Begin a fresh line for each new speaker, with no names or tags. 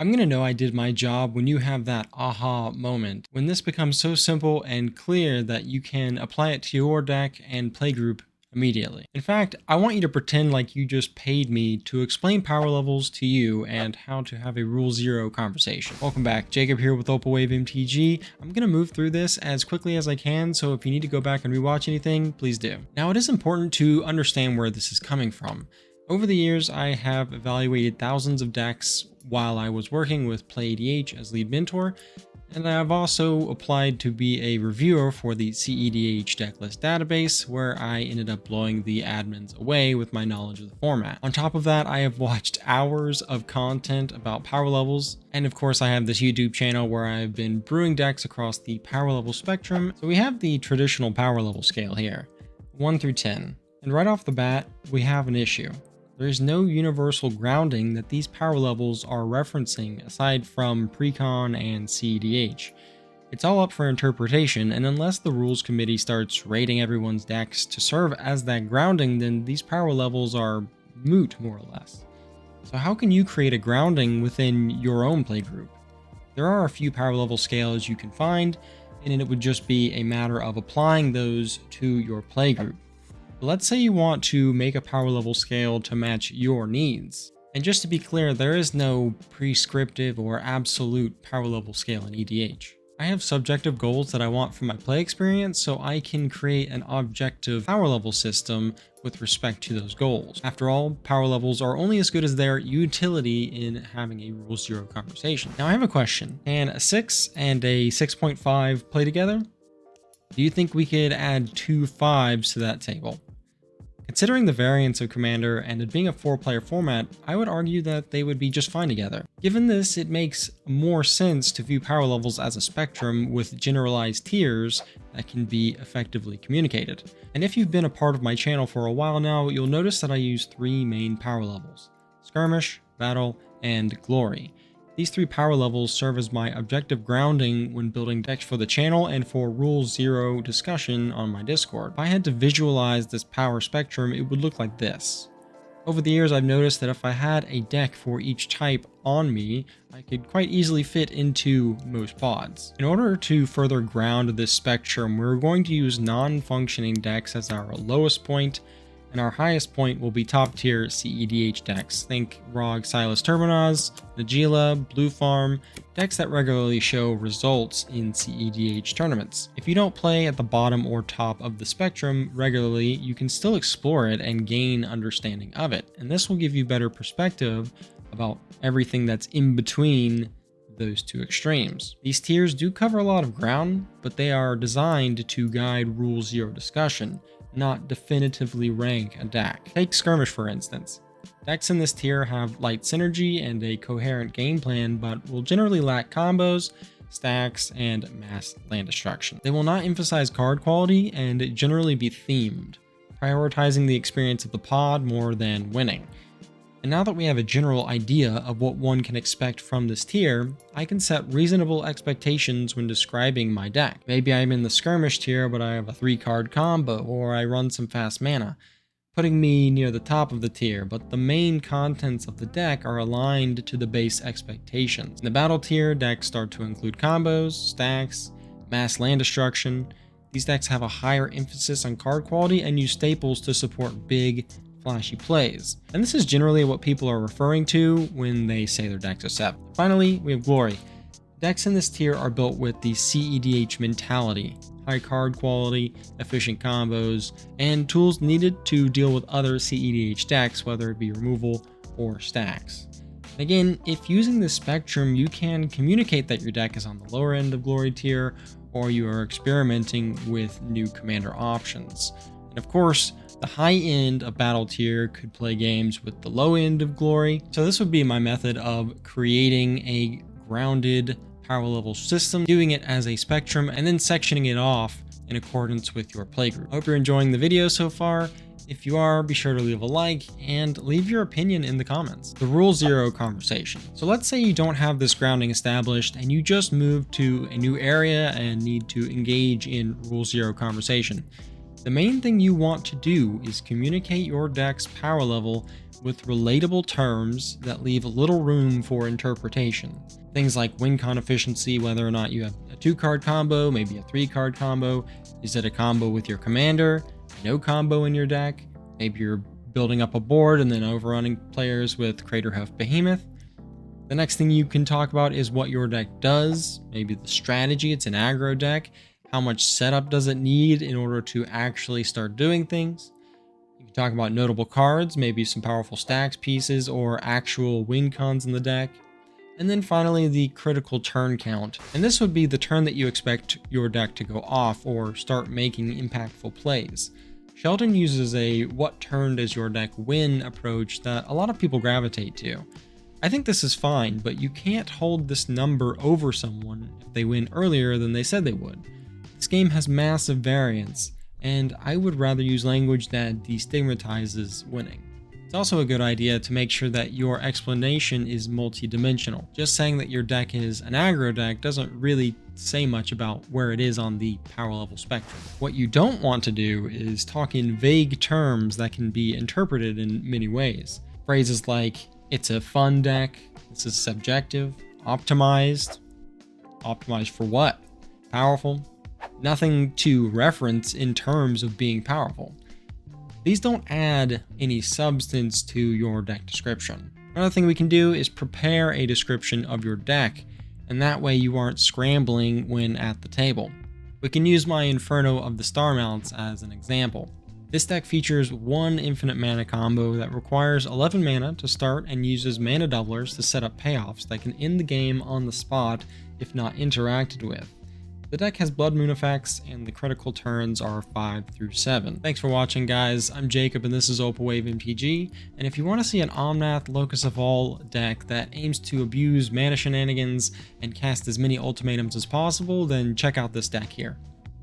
I'm gonna know I did my job when you have that aha moment, when this becomes so simple and clear that you can apply it to your deck and playgroup immediately. In fact, I want you to pretend like you just paid me to explain power levels to you and how to have a Rule Zero conversation. Welcome back, Jacob here with Opalwave MTG. I'm gonna move through this as quickly as I can, so if you need to go back and rewatch anything, please do. Now, it is important to understand where this is coming from. Over the years, I have evaluated thousands of decks while I was working with Play EDH as lead mentor, and I've also applied to be a reviewer for the CEDH decklist database, where I ended up blowing the admins away with my knowledge of the format. On top of that, I have watched hours of content about power levels, and of course I have this YouTube channel where I've been brewing decks across the power level spectrum. So we have the traditional power level scale here, 1 through 10, and right off the bat, we have an issue. There is no universal grounding that these power levels are referencing aside from Precon and CEDH. It's all up for interpretation, and unless the rules committee starts rating everyone's decks to serve as that grounding, then these power levels are moot, more or less. So how can you create a grounding within your own playgroup? There are a few power level scales you can find, and it would just be a matter of applying those to your playgroup. Let's say you want to make a power level scale to match your needs. And just to be clear, there is no prescriptive or absolute power level scale in EDH. I have subjective goals that I want from my play experience, so I can create an objective power level system with respect to those goals. After all, power levels are only as good as their utility in having a Rule Zero conversation. Now I have a question. Can a 6 and a 6.5 play together? Do you think we could add 2 5s to that table? Considering the variance of Commander and it being a 4-player format, I would argue that they would be just fine together. Given this, it makes more sense to view power levels as a spectrum with generalized tiers that can be effectively communicated. And if you've been a part of my channel for a while now, you'll notice that I use 3 main power levels: Skirmish, Battle, and Glory. These 3 power levels serve as my objective grounding when building decks for the channel and for Rule Zero discussion on my Discord. If I had to visualize this power spectrum, it would look like this. Over the years, I've noticed that if I had a deck for each type on me, I could quite easily fit into most pods. In order to further ground this spectrum, we're going to use non-functioning decks as our lowest point, and our highest point will be top tier CEDH decks. Think Rog Silas Turbanaz, Najeela, Blue Farm, decks that regularly show results in CEDH tournaments. If you don't play at the bottom or top of the spectrum regularly, you can still explore it and gain understanding of it. And this will give you better perspective about everything that's in between those two extremes. These tiers do cover a lot of ground, but they are designed to guide Rule Zero discussion, not definitively rank a deck. Take Skirmish for instance. Decks in this tier have light synergy and a coherent game plan, but will generally lack combos, stacks, and mass land destruction. They will not emphasize card quality and generally be themed, prioritizing the experience of the pod more than winning. And now that we have a general idea of what one can expect from this tier, I can set reasonable expectations when describing my deck. Maybe I'm in the Skirmish tier, but I have a 3-card combo, or I run some fast mana, putting me near the top of the tier, but the main contents of the deck are aligned to the base expectations. In the Battle tier, decks start to include combos, stacks, mass land destruction. These decks have a higher emphasis on card quality and use staples to support big, flashy plays. And this is generally what people are referring to when they say their decks are 7. Finally, we have Glory. Decks in this tier are built with the CEDH mentality: high card quality, efficient combos, and tools needed to deal with other CEDH decks, whether it be removal or stacks. Again, if using this spectrum, you can communicate that your deck is on the lower end of Glory tier, or you are experimenting with new commander options. And of course, the high end of Battle tier could play games with the low end of Glory. So this would be my method of creating a grounded power level system, doing it as a spectrum, and then sectioning it off in accordance with your playgroup. I hope you're enjoying the video so far. If you are, be sure to leave a like and leave your opinion in the comments. The Rule Zero conversation. So let's say you don't have this grounding established and you just moved to a new area and need to engage in Rule Zero conversation. The main thing you want to do is communicate your deck's power level with relatable terms that leave little room for interpretation. Things like Wincon Efficiency, whether or not you have a 2-card combo, maybe a 3-card combo, is it a combo with your commander, no combo in your deck, maybe you're building up a board and then overrunning players with Craterhoof Behemoth. The next thing you can talk about is what your deck does, maybe the strategy, it's an aggro deck, how much setup does it need in order to actually start doing things. You can talk about notable cards, maybe some powerful stacks pieces or actual win cons in the deck. And then finally the critical turn count. And this would be the turn that you expect your deck to go off or start making impactful plays. Sheldon uses a what turn does your deck win approach that a lot of people gravitate to. I think this is fine, but you can't hold this number over someone if they win earlier than they said they would. This game has massive variance, and I would rather use language that destigmatizes winning. It's also a good idea to make sure that your explanation is multi-dimensional. Just saying that your deck is an aggro deck doesn't really say much about where it is on the power level spectrum. What you don't want to do is talk in vague terms that can be interpreted in many ways. Phrases like, it's a fun deck, this is subjective, optimized for what? Powerful? Nothing to reference in terms of being powerful. These don't add any substance to your deck description. Another thing we can do is prepare a description of your deck, and that way you aren't scrambling when at the table. We can use my Inferno of the Star Mounts as an example. This deck features one infinite mana combo that requires 11 mana to start and uses mana doublers to set up payoffs that can end the game on the spot if not interacted with. The deck has Blood Moon effects, and the critical turns are 5 through 7. Thanks for watching, guys. I'm Jacob, and this is Opalwave MTG. And if you want to see an Omnath Locus of All deck that aims to abuse mana shenanigans and cast as many ultimatums as possible, then check out this deck here.